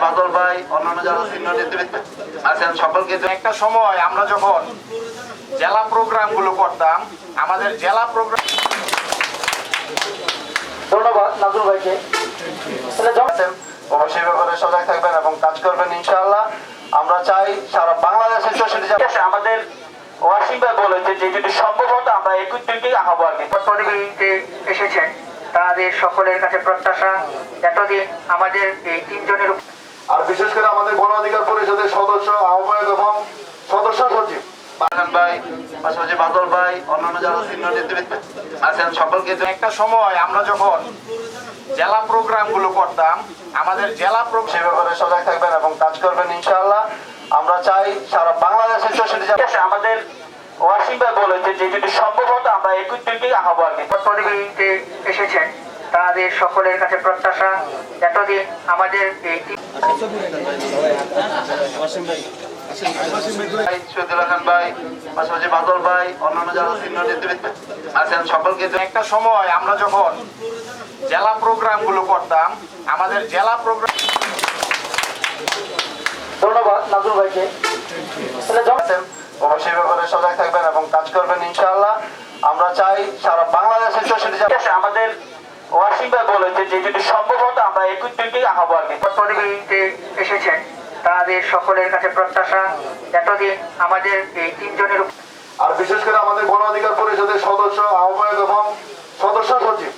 বাদল ভাই, অন্যান্য যারা সিনিয়র নেতৃত্ব আছেন সকলকে। একটা সময় আমরা যখন জেলা প্রোগ্রাম গুলো করতাম, আমাদের জেলা প্রোগ্রাম, ধন্যবাদ নাজুল ভাইকে, অবশ্যই ব্যাপারে সজাগ থাকবেন এবং কাজ করবেন ইনশাআল্লাহ। আমরা চাই সারা বাংলাদেশের 64 আমাদের ওয়াসিম ভাই বলেছে যে যদি সম্ভব হতো আমরা 21 দিনকে আহ্বান আর কি পরিবারে এসেছেন, তাদের সকলের কাছে প্রত্যাশা এতদিন আমাদের এই তিনজনের, আর বিশেষ করে আমাদের গণ অধিকার পরিষদের সদস্য, আহ্বায়ক এবং সদস্য সচিব ভাই, পাশাপাশি বাদল ভাই, অন্যান্য যারা সিনিয়র নেতৃত্ব আছেন সকলকে। একটা সময় আমরা যখন জেলা প্রোগ্রাম গুলো করতাম, আমাদের জেলা প্রোগ্রাম, সে ব্যাপারে সজাগ থাকবেন এবং কাজ করবেন ইনশাআল্লাহ। আমরা চাই সারা বাংলাদেশের 64 আমাদের ওয়াসিম ভাই বলেছে যে যদি সম্ভব হতো আমরা 21 দিনকে আহ্বান আর কি পরিবারে এসেছেন, তাদের সকলের কাছে প্রত্যাশা এতদিন আমাদের এই ভাই, পাশাপাশি বাদল ভাই, অন্যান্য যারা সিনিয়র নেতৃত্ব আছেন সকলকে। একটা সময় আমরা যখন জেলা প্রোগ্রাম গুলো করতাম, আমাদের জেলা প্রোগ্রাম, ধন্যবাদ নাজুল ভাইকে, অবশ্যই ব্যাপারে সজাগ থাকবেন এবং কাজ করবেন ইনশাআল্লাহ। আমরা চাই সারা বাংলাদেশের 64 আমাদের ওয়াসিম ভাই বলেছে যে যদি সম্ভব হতো আমরা 21 দিনকে আহ্বান আর কি পরিবারে এসেছেন, তাদের সকলের কাছে প্রত্যাশা এতদিন আমাদের এই তিনজনের, আর বিশেষ করে আমাদের গণ অধিকার পরিষদের সদস্য, আহ্বায়ক এবং সদস্য সচিব